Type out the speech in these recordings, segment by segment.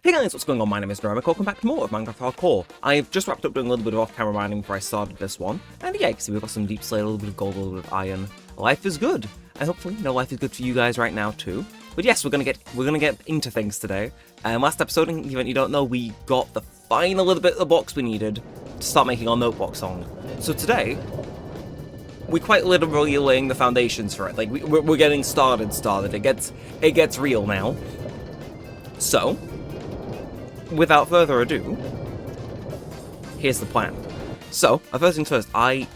Hey guys, what's going on? My name is Neremik. Welcome back to more of Minecraft Hardcore. I've just wrapped up doing a little bit of off-camera mining before I started this one, and yeah, you can see we've got some deep slate, a little bit of gold, a little bit of iron. Life is good, and hopefully, life is good for you guys right now too. But yes, we're gonna get into things today. Last episode, in the event you don't know, we got the final little bit of the box we needed to start making our notebook song. So today, we're quite literally laying the foundations for it. Like we're getting started. It gets real now. So, without further ado, here's the plan. So, first things first, I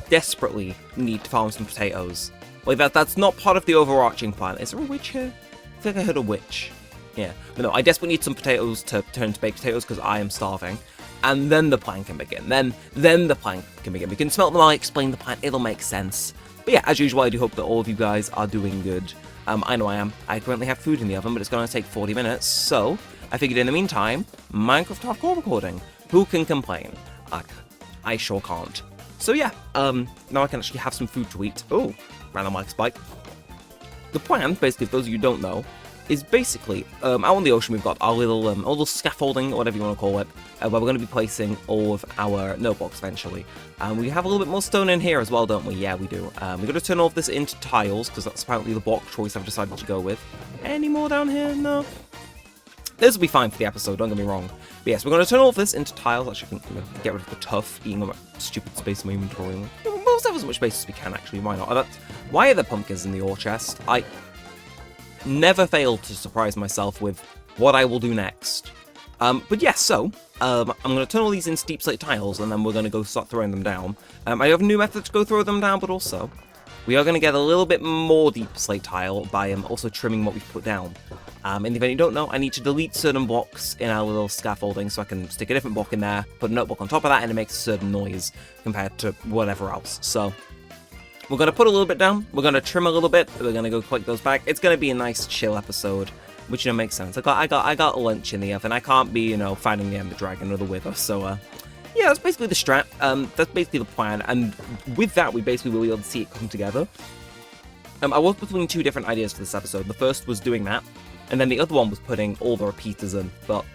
desperately need to farm some potatoes. Like, that's not part of the overarching plan. Is there a witch here? I think I heard a witch. Yeah. But no, I desperately need some potatoes to turn to baked potatoes because I am starving. And then the plan can begin. Then the plan can begin. We can smelt them, I'll explain the plan, it'll make sense. But yeah, as usual, I do hope that all of you guys are doing good. I know I am. I currently have food in the oven, but it's going to take 40 minutes, so I figured in the meantime, Minecraft Hardcore recording. Who can complain? I sure can't. So yeah, now I can actually have some food to eat. Oh, random mic spike. The plan, basically, for those of you who don't know, is basically, out on the ocean we've got our little scaffolding, or whatever you want to call it, where we're going to be placing all of our notebooks eventually. We have a little bit more stone in here as well, don't we? Yeah, we do. We're going to turn all of this into tiles, because that's apparently the block choice I've decided to go with. Any more down here? No. This will be fine for the episode, don't get me wrong. But yes, we're going to turn all of this into tiles. Actually, I can get rid of the tuff, eating all that stupid space in my inventory. We'll have as much space as we can, actually. Why not? Why are there pumpkins in the ore chest? I never fail to surprise myself with what I will do next. But yes, so, I'm going to turn all these into deep slate tiles, and then we're going to go start throwing them down. I have a new method to go throw them down, but also, we are going to get a little bit more deep slate tile by also trimming what we've put down. In the event you don't know, I need to delete certain blocks in our little scaffolding so I can stick a different block in there, put a notebook on top of that, and it makes a certain noise compared to whatever else. So, we're going to put a little bit down, we're going to trim a little bit, we're going to go click those back. It's going to be a nice chill episode, which, makes sense. I got lunch in the oven. I can't be, fighting the Ender Dragon or the Wither, so, yeah, that's basically the strat. That's basically the plan, and with that, we basically will be able to see it come together. I was between two different ideas for this episode. The first was doing that, and then the other one was putting all the repeaters in, but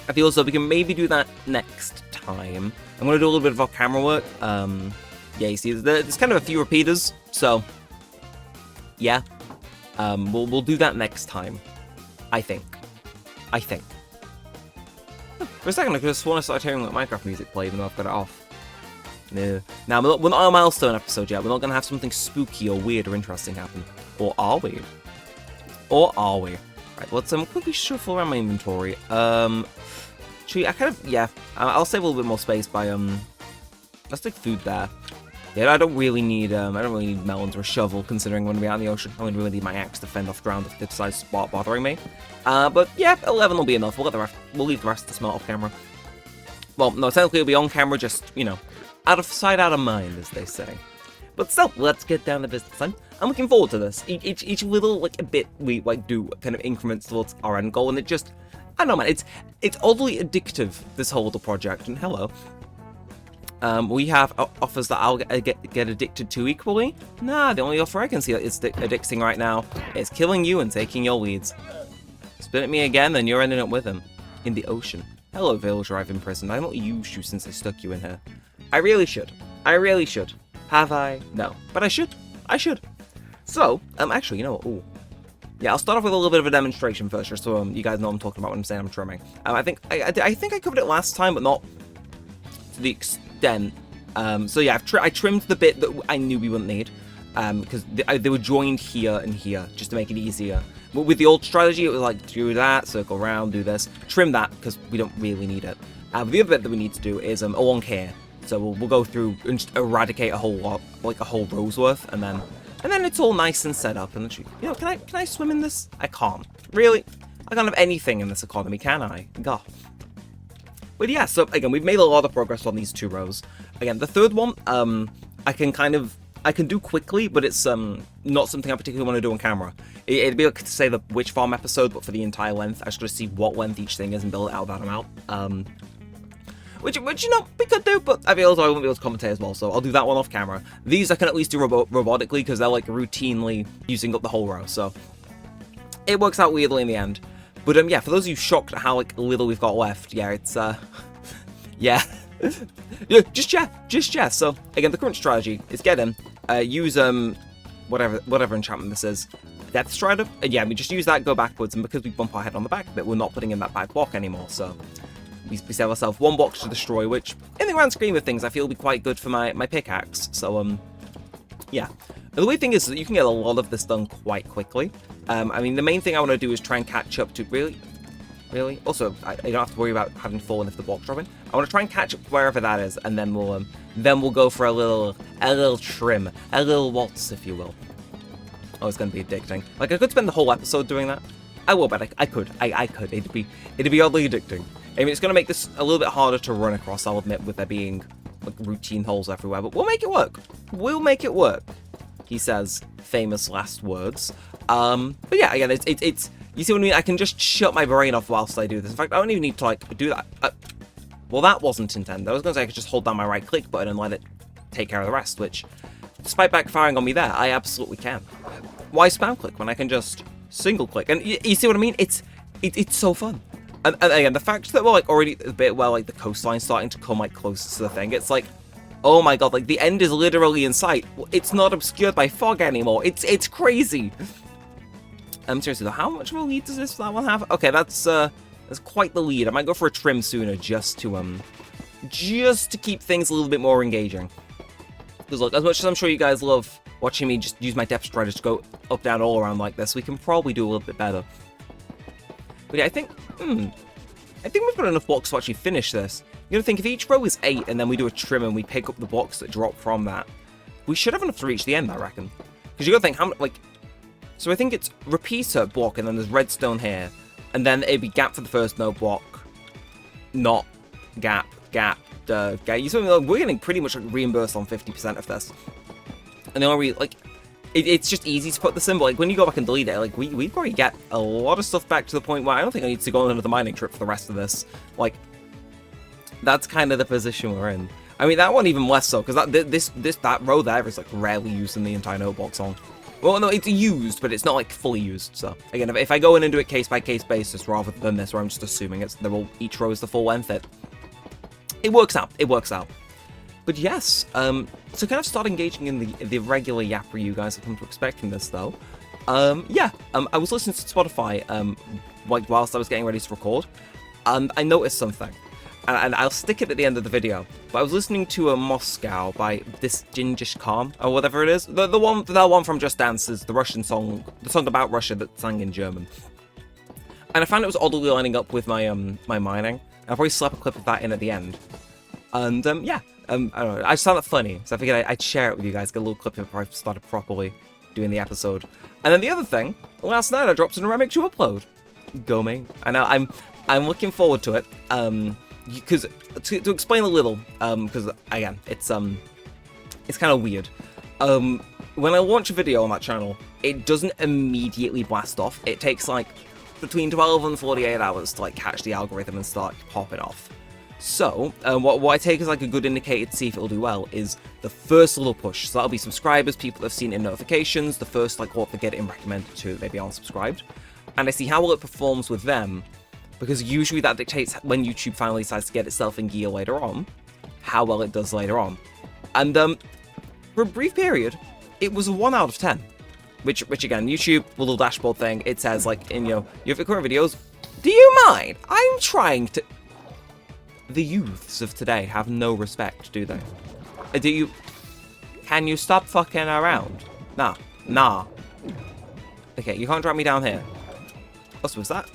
I feel as though we can maybe do that next time. I'm going to do a little bit of our camera work. Yeah, you see, there's kind of a few repeaters, so yeah, we'll do that next time, I think. For a second, I just want to start hearing like Minecraft music play, even though I've got it off. No. Now, we're not on a milestone episode yet. We're not going to have something spooky or weird or interesting happen. Or are we? Right, let's quickly shuffle around my inventory. Actually, I'll save a little bit more space by, let's take food there. Yeah, I don't really need melons or a shovel, considering when we're out in the ocean. I only really need my axe to fend off ground if they decide to start bothering me. But yeah, 11 will be enough. We'll leave the rest to smelt off camera. Well, no, technically it'll be on camera, just, out of sight, out of mind, as they say. But still, let's get down to business. I'm looking forward to this. Each little, a bit we, do kind of increments towards our end goal, and it just, I don't know, man, it's oddly addictive, this whole little project, and hello. We have offers that I'll get addicted to equally. Nah, the only offer I can see that is addicting right now is killing you and taking your weeds. Spin at me again, then you're ending up with him. In the ocean. Hello, villager I've imprisoned. I've not used you since I stuck you in here. I really should. Have I? No. But I should. So, actually, you know what? Ooh. Yeah, I'll start off with a little bit of a demonstration first, just so you guys know what I'm talking about when I'm saying I'm trimming. I think I covered it last time, but not to the extent. So yeah, I trimmed the bit that I knew we wouldn't need, because they were joined here and here, just to make it easier. But with the old strategy, it was like, do that, circle around, do this. Trim that, because we don't really need it. The other bit that we need to do is along here. So we'll go through and just eradicate a whole lot, like a whole row's worth, and then it's all nice and set up. And can I swim in this? I can't. Really? I can't have anything in this economy, can I? God. But yeah, so again, we've made a lot of progress on these two rows. Again, the third one, I can do quickly, but it's not something I particularly want to do on camera. It'd be like to say the Witch Farm episode, but for the entire length. I just got to see what length each thing is and build it out that amount. Which we could do, but I feel as though I won't be able to commentate as well, so I'll do that one off camera. These I can at least do robotically, because they're routinely using up the whole row, so it works out weirdly in the end. But yeah, for those of you shocked at how like little we've got left, yeah, it's yeah. Yeah, just yeah. So again, the current strategy is get in, use whatever enchantment this is, Death Strider. And yeah, we just use that, go backwards, and because we bump our head on the back a bit, we're not putting in that back block anymore. So we save ourselves 1 block to destroy, which in the grand scheme of things, I feel will be quite good for my pickaxe. So yeah. The weird thing is that you can get a lot of this done quite quickly. I mean, the main thing I want to do is try and catch up to really. Also, I don't have to worry about having fallen if the block's dropping. I want to try and catch up wherever that is, and then we'll go for a little trim, a little waltz, if you will. Oh, it's going to be addicting. Like, I could spend the whole episode doing that. I will, but I could. It'd be oddly addicting. I mean, it's going to make this a little bit harder to run across, I'll admit, with there being like routine holes everywhere, but we'll make it work. We'll make it work. He says famous last words. But yeah, again, it's you see what I mean? I can just shut my brain off whilst I do this. In fact, I don't even need to, like, do that. Well, that wasn't intended. I was going to say I could just hold down my right-click button and let it take care of the rest, which, despite backfiring on me there, I absolutely can. Why spam-click when I can just single-click? And you see what I mean? It's so fun. And again, the fact that we're, like, already a bit where, like, the coastline's starting to come, like, closer to the thing, it's like, oh my god, like, the end is literally in sight. It's not obscured by fog anymore. It's crazy. Seriously though, how much of a lead does that one have? Okay, that's quite the lead. I might go for a trim sooner just to keep things a little bit more engaging. Because look, as much as I'm sure you guys love watching me just use my Depth Strider to go up, down, all around like this, we can probably do a little bit better. But yeah, I think we've got enough blocks to actually finish this. You gotta think, if each row is 8 and then we do a trim and we pick up the blocks that drop from that, we should have enough to reach the end, I reckon. Because you gotta think, how much, like, so I think it's repeater block, and then there's redstone here, and then it'd be gap for the first node block, not gap. You see, like, we're getting pretty much like, reimbursed on 50% of this, and then like, it's just easy to put the symbol. Like when you go back and delete it, like we probably get a lot of stuff back to the point where I don't think I need to go on another mining trip for the rest of this. Like, that's kind of the position we're in. I mean, that one even less so, because that row there is like rarely used in the entire node block song. Well, no, it's used, but it's not, like, fully used, so... Again, if I go in and do it case-by-case basis rather than this, where I'm just assuming each row is the full length, it works out. But yes, to kind of start engaging in the regular yapper you guys have come to expect from this, though, yeah, I was listening to Spotify, like, whilst I was getting ready to record, and I noticed something. And I'll stick it at the end of the video. But I was listening to a Moscow by this Gingish Khan, or whatever it is. The one from Just Dance is the Russian song, the song about Russia that sang in German. And I found it was oddly lining up with my my mining. I'll probably slap a clip of that in at the end. And yeah, I don't know, I just found it funny, so I figured I'd share it with you guys, get a little clip before I started properly doing the episode. And then the other thing, last night I dropped a Neremik to upload. Go me. I know, I'm looking forward to it. Because to explain a little, because again, it's kind of weird. When I launch a video on that channel, it doesn't immediately blast off. It takes like between 12 and 48 hours to like catch the algorithm and start popping off. So what I take as like a good indicator to see if it'll do well is the first little push. So that'll be subscribers, people that have seen it in notifications, the first like what they get it recommended to, maybe unsubscribed, and I see how well it performs with them. Because usually that dictates when YouTube finally decides to get itself in gear later on, how well it does later on. And for a brief period, it was a 1 out of 10. Which again, YouTube, little dashboard thing, it says like, in your current videos, do you mind? I'm trying to... The youths of today have no respect, do they? Can you stop fucking around? Nah. Okay, you can't drag me down here. What was that?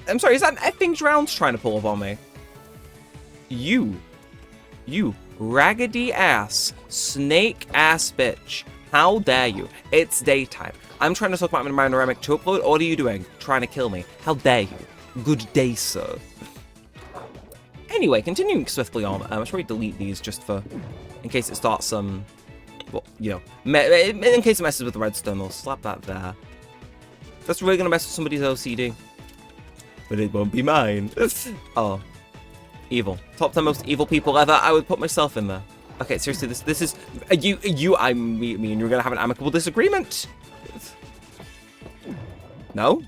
I'm sorry, is that an effing drowned trying to pull up on me? You raggedy ass, snake ass bitch. How dare you? It's daytime. I'm trying to talk about my Neremik to upload. What are you doing? Trying to kill me. How dare you? Good day, sir. Anyway, continuing swiftly on, I should probably delete these just for, in case it starts, well, you know, in case it messes with the redstone, I'll slap that there. That's really gonna mess with somebody's OCD. But it won't be mine. Oh. Evil. Top 10 most evil people ever. I would put myself in there. Okay, seriously, this is... me and you're gonna have an amicable disagreement. No?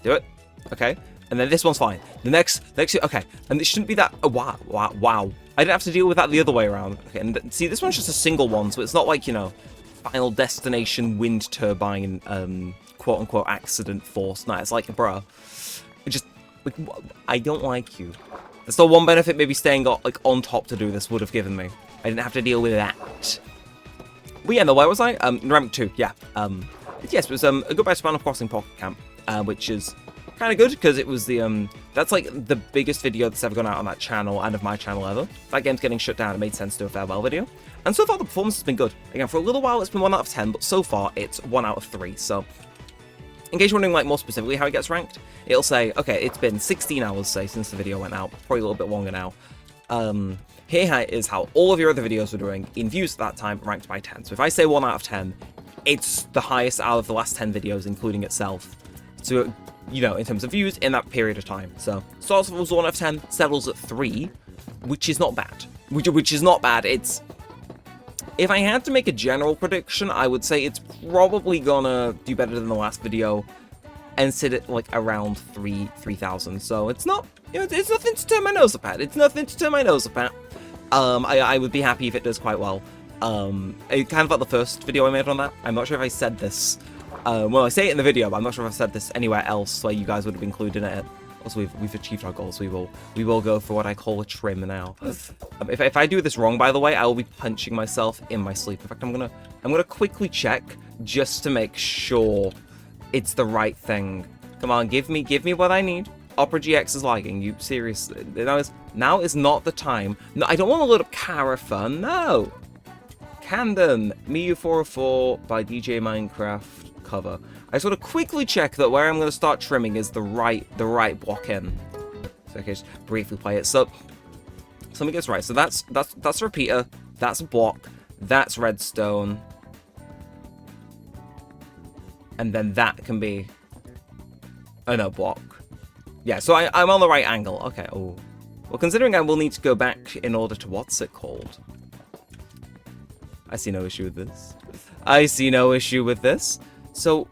Do it. Okay. And then this one's fine. The next, okay. And it shouldn't be that, oh, wow. I didn't have to deal with that the other way around. Okay, and see, this one's just a single one, so it's not like, you know, Final Destination wind turbine, quote-unquote accident force. No, it's like, bruh, it just, like, I don't like you. That's the one benefit maybe staying like on top to do this would have given me. I didn't have to deal with that. But yeah, no, where was I? Neremik 2, yeah. Yes, it was a Goodbye to Animal Crossing Pocket Camp, which is kind of good because it was the that's like the biggest video that's ever gone out on that channel and of my channel ever. That game's getting shut down. It made sense to do a farewell video, and so far the performance has been good. Again, for a little while it's been 1 out of 10, but so far it's 1 out of 3. So, in case you're wondering like more specifically how it gets ranked, it'll say, okay, it's been 16 hours say since the video went out, probably a little bit longer now. Here is how all of your other videos were doing in views at that time, ranked by 10. So if I say 1 out of 10, it's the highest out of the last 10 videos, including itself. So, you know, in terms of views in that period of time. So, starts off as 1 out of 10, settles at 3, which is not bad. Which is not bad. It's... If I had to make a general prediction, I would say it's probably gonna do better than the last video and sit at, like, around 3,000. So, it's not... You know, it's nothing to turn my nose up at. It's nothing to turn my nose up at. I would be happy if it does quite well. It kind of like the first video I made on that. I'm not sure if I said this. Well, I say it in the video, but I'm not sure if I've said this anywhere else where you guys would have included it. Also, we've achieved our goals. We will go for what I call a trim now. If I do this wrong, by the way, I will be punching myself in my sleep. In fact, I'm gonna quickly check just to make sure it's the right thing. Come on, give me what I need. Opera GX is lagging. You seriously? Now is not the time. No, I don't want to load up Carafa. No. Camden, Miu404 by DJ Minecraft cover. I just want to quickly check that where I'm going to start trimming is the right block in. So I can just briefly play it. So let me get this right. So that's a repeater. That's a block. That's redstone. And then that can be... Oh no, block. Yeah, so I'm on the right angle. Okay, oh. Well, considering I will need to go back in order to... What's it called? I see no issue with this. I see no issue with this. So,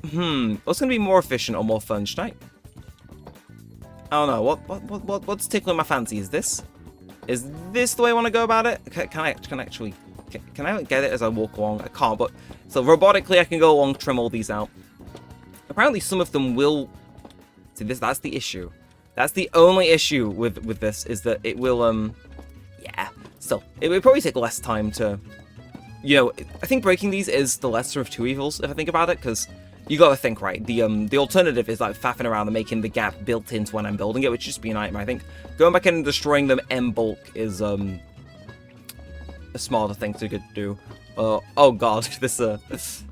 what's going to be more efficient or more fun? Should I don't know. What's tickling my fancy? Is this the way I want to go about it? Can I get it as I walk along? I can't, but... So, robotically, I can go along, trim all these out. Apparently, some of them will... See, that's the issue. That's the only issue with this, is that it will, yeah. Still, it would probably take less time to... You know, I think breaking these is the lesser of two evils, if I think about it, because you gotta think, right, the alternative is, like, faffing around and making the gap built into when I'm building it, which just be a nightmare. I think going back in and destroying them en bulk is, a smarter thing to do. Oh god, this, it's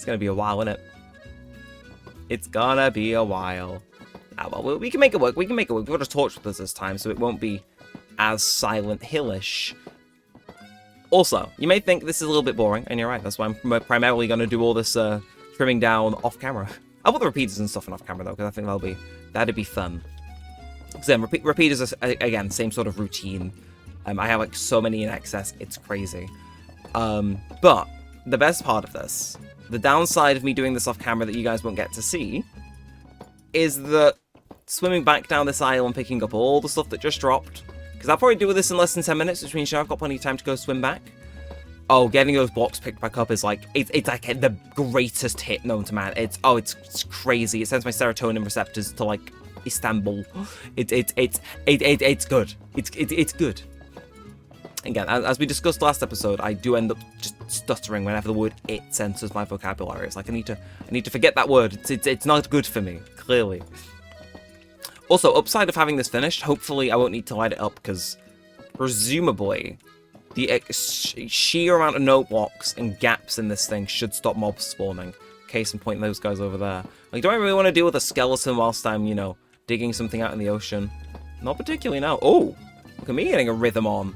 gonna be a while, isn't it? It's gonna be a while. Ah, well, we can make it work. We can make it work. We've got a torch with us this time, so it won't be as Silent Hillish. Also, you may think this is a little bit boring, and you're right. That's why I'm primarily going to do all this trimming down off camera. I'll put the repeaters and stuff in off camera though, because I think that'd be fun. Because then repeaters are, again, same sort of routine. I have like so many in excess, it's crazy. But the best part of this, the downside of me doing this off camera that you guys won't get to see, is that swimming back down this aisle and picking up all the stuff that just dropped, because I'll probably do this in less than 10 minutes, which means I've got plenty of time to go swim back. Oh, getting those blocks picked back up is like, it's like the greatest hit known to man. It's crazy. It sends my serotonin receptors to like Istanbul. It's good. It's good. Again, as we discussed last episode, I do end up just stuttering whenever the word "it" enters my vocabulary. It's like I need to forget that word. It's not good for me, clearly. Also, upside of having this finished, hopefully I won't need to light it up, because presumably the sheer amount of note blocks and gaps in this thing should stop mobs spawning. Case in point, those guys over there. Like, do I really want to deal with a skeleton whilst I'm, you know, digging something out in the ocean? Not particularly now. Oh, look at me getting a rhythm on.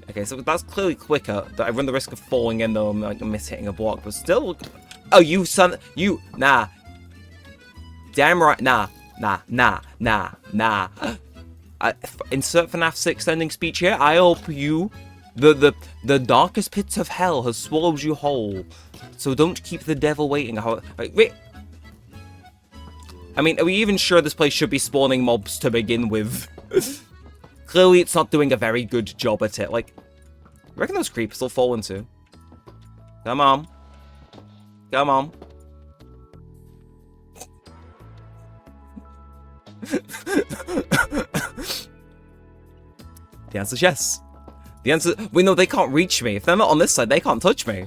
Okay, so that's clearly quicker. That I run the risk of falling in though, like miss hitting a block, but still. Oh, you son, you nah. Damn right, nah. Insert FNAF 6 ending speech here. I hope you, the darkest pits of hell has swallowed you whole. So don't keep the devil waiting. Wait, I mean, are we even sure this place should be spawning mobs to begin with? Clearly, it's not doing a very good job at it. Like, you reckon those creepers will fall into? Come on. Come on. The answer's yes. The answer... Wait, no, they can't reach me. If they're not on this side, they can't touch me.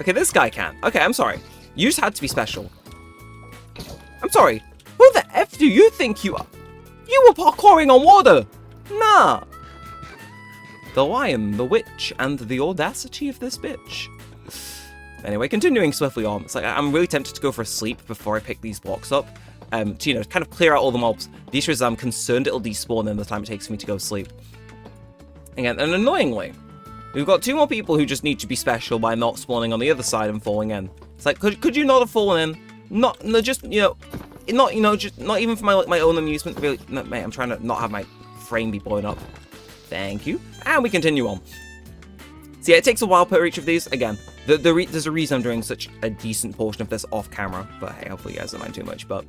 Okay, this guy can. Okay, I'm sorry. You just had to be special. I'm sorry. Who the F do you think you are? You were parkouring on water. Nah. The lion, the witch, and the audacity of this bitch. Anyway, continuing swiftly on. It's like I'm really tempted to go for a sleep before I pick these blocks up. To, you know, kind of clear out all the mobs. The issue is I'm concerned it'll despawn in the time it takes for me to go sleep. Again, and annoyingly, we've got 2 more people who just need to be special by not spawning on the other side and falling in. It's like, could you not have fallen in? No, just, you know, just not even for my own amusement. Really, no, mate, I'm trying to not have my frame be blown up. Thank you. And we continue on. So yeah, it takes a while per each of these. Again, there's a reason I'm doing such a decent portion of this off camera. But hey, hopefully you guys don't mind too much. But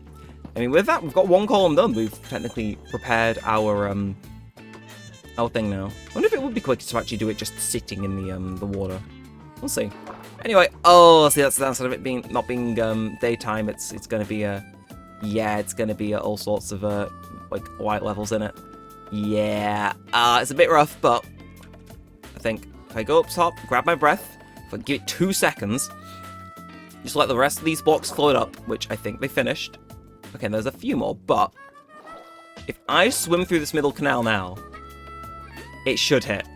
I mean, with that, we've got 1 column done. We've technically prepared our thing now. I wonder if it would be quicker to actually do it just sitting in the water. We'll see. Anyway, oh, see, that's the downside of it not being daytime. It's gonna be it's gonna be all sorts of like white levels in it. Yeah, it's a bit rough, but I think if I go up top, grab my breath, if I give it 2 seconds, just let the rest of these blocks float up, which I think they finished. Okay, there's a few more, but if I swim through this middle canal now, it should hit.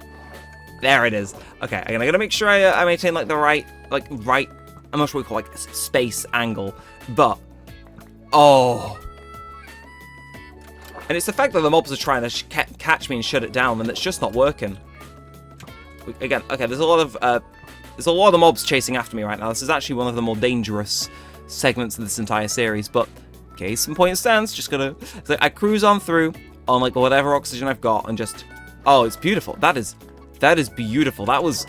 There it is. Okay, I'm gonna make sure I maintain like the right, I'm not sure what we call like space angle, but oh. And it's the fact that the mobs are trying to catch me and shut it down, and it's just not working. Again, okay, there's a lot of mobs chasing after me right now. This is actually one of the more dangerous segments of this entire series, but case in point stands, just gonna, so I cruise on through on like whatever oxygen I've got and just, oh, it's beautiful. That is beautiful. That was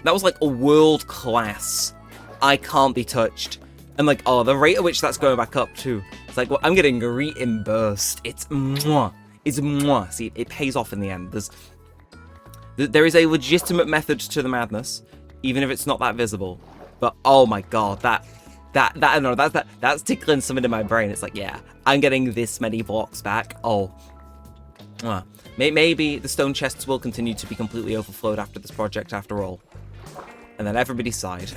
like a world class. I can't be touched. And like, oh, the rate at which that's going back up too. It's like, well, I'm getting reimbursed. It's mwah. It's mwah. See, it pays off in the end. There is a legitimate method to the madness, even if it's not that visible. But oh my god, that's tickling something in my brain. It's like, yeah, I'm getting this many blocks back. Oh, maybe the stone chests will continue to be completely overflowed after this project, after all. And then everybody sighed.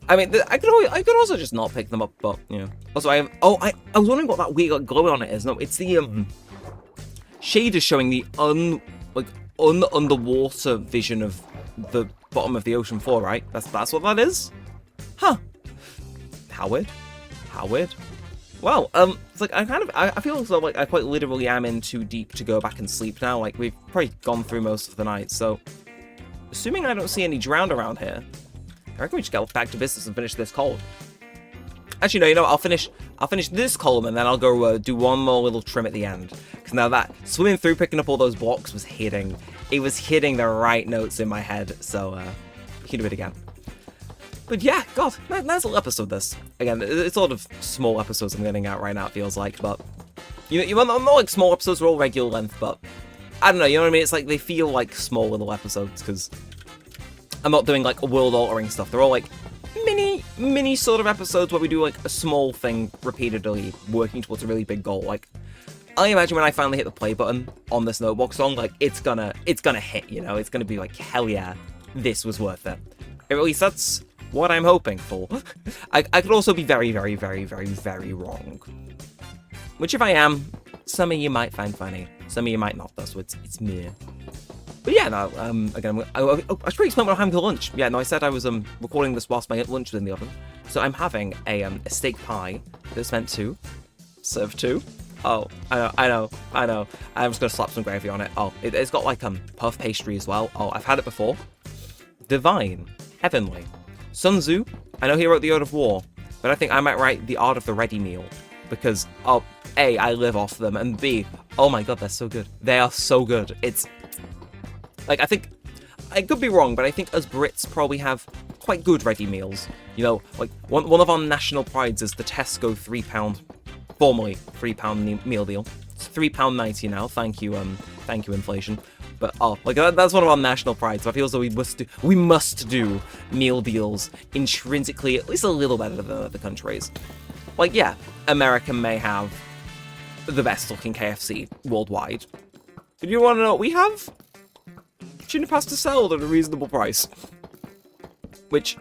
I mean, I could also just not pick them up, but you know. Also, I was wondering what that weird like, glow on it is. No, it's the shaders showing the underwater vision of the bottom of the ocean floor, right? That's what that is? Huh. How weird. How weird. Well, it's like I feel as though like I quite literally am in too deep to go back and sleep now. Like we've probably gone through most of the night, so assuming I don't see any drowned around here, I reckon we just get back to business and finish this column. Actually, no, you know what? I'll finish this column and then I'll go do one more little trim at the end. Because now that swimming through, picking up all those blocks was hitting the right notes in my head. So we can do it again. But yeah, God, nice little episode this. Again, it's a lot of small episodes I'm getting out right now, it feels like. But you know, not like small episodes are all regular length, but I don't know, you know what I mean? It's like they feel like small little episodes because I'm not doing like world-altering stuff. They're all like mini sort of episodes where we do like a small thing repeatedly, working towards a really big goal. Like, I imagine when I finally hit the play button on this Notebook song, like it's gonna hit, you know? It's gonna be like, hell yeah, this was worth it. Or at least that's what I'm hoping for. I could also be very, very, very, very, very wrong. Which if I am, some of you might find funny. Some of you might not, though, so it's me. But yeah, no, again, I should probably explain what I'm having for lunch. Yeah, no, I said I was recording this whilst my lunch was in the oven. So I'm having a steak pie that's meant to serve 2. Oh, I know. I'm just going to slap some gravy on it. Oh, it's got like puff pastry as well. Oh, I've had it before. Divine. Heavenly. Sun Tzu, I know he wrote The Art of War, but I think I might write The Art of the Ready Meal. Because, oh, A, I live off them, and B, oh my god, they're so good. They are so good. It's like, I think, I could be wrong, but I think us Brits probably have quite good ready meals. You know, like one of our national prides is the Tesco £3, formerly £3 meal deal. It's £3.90 now. Thank you, inflation. But like that's one of our national prides. So I feel as though we must do meal deals intrinsically at least a little better than other countries. Like, yeah, America may have the best looking KFC worldwide, but you want to know what we have? Tuna pasta salad at a reasonable price. Which,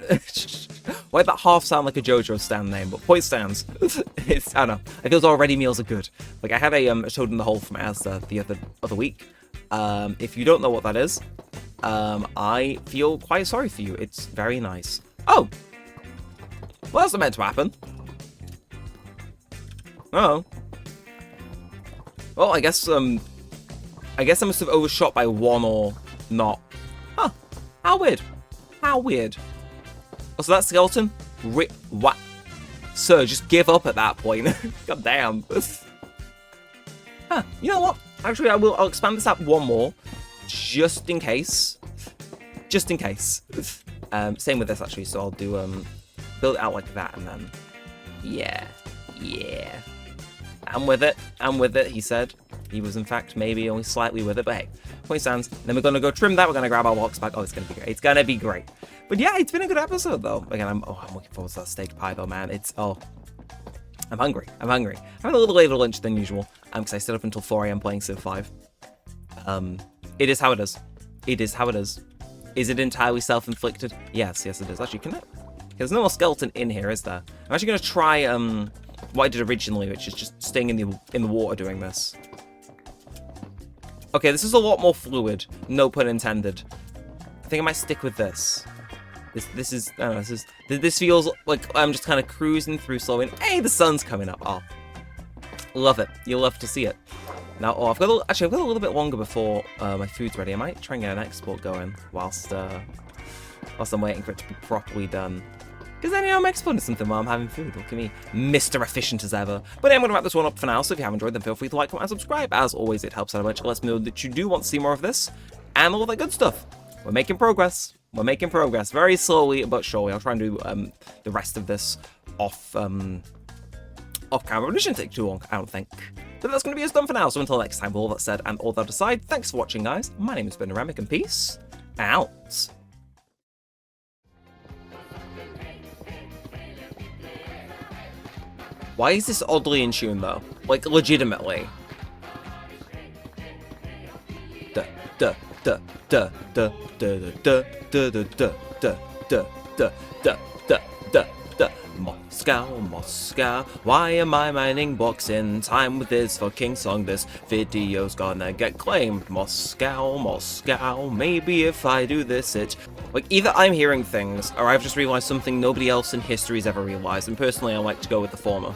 why did that half sound like a JoJo stand name? But point stands. I don't know. I feel as though ready meals are good. Like, I had a toad in the hole from Asda the other week. If you don't know what that is, I feel quite sorry for you. It's very nice. Oh! Well, that's not meant to happen. Oh. Well, I guess I must have overshot by one or not. Huh. How weird. How weird. Oh, so that skeleton? What? Sir, just give up at that point. God damn. Huh. You know what? Actually, I'll expand this out one more. Just in case. Just in case. Same with this, actually. So I'll do, build it out like that, and then... Yeah. Yeah. I'm with it, he said. He was, in fact, maybe only slightly with it, but hey, point stands. Then we're going to go trim that, we're going to grab our box back. Oh, it's going to be great. It's going to be great. But yeah, it's been a good episode, though. Again, I'm looking forward to that steak pie, though, man. I'm hungry. I'm having a little later lunch than usual, because I stayed up until 4 AM playing Civ 5. It is how it is. It is how it is. Is it entirely self-inflicted? Yes, it is. Actually, there's no more skeleton in here, is there? I'm actually going to try, what I did originally, which is just staying in the water doing this. Okay, this is a lot more fluid. No pun intended. I think I might stick with this. This is, I don't know, this feels like I'm just kind of cruising through slow, and hey, the sun's coming up. Oh, love it. You'll love to see it. Now, I've got a little bit longer before my food's ready. I might try and get an export going whilst I'm waiting for it to be properly done. Because then, I'm exporting something while I'm having food. Look at me, Mr. Efficient as ever. But I'm going to wrap this one up for now, so if you have enjoyed, then feel free to like, comment, and subscribe. As always, it helps out a bunch. It lets me know that you do want to see more of this, and all that good stuff. We're making progress. We're making progress. Very slowly, but surely. I'll try and do the rest of this off camera. It shouldn't take too long, I don't think. But that's going to be us done for now, so until next time, with all that said and all that aside, thanks for watching, guys. My name has been Neremik, and peace out. Why is this oddly in tune, though? Like, legitimately. Duh, duh, duh, duh, duh, duh, duh, duh, duh, duh, duh, duh, duh, duh, duh, duh, duh. Moscow, Moscow, why am I mining blocks in time with this fucking song? This video's gonna get claimed. Moscow, Moscow, maybe if I do this it... Like, either I'm hearing things, or I've just realized something nobody else in history's ever realized, and personally I like to go with the former.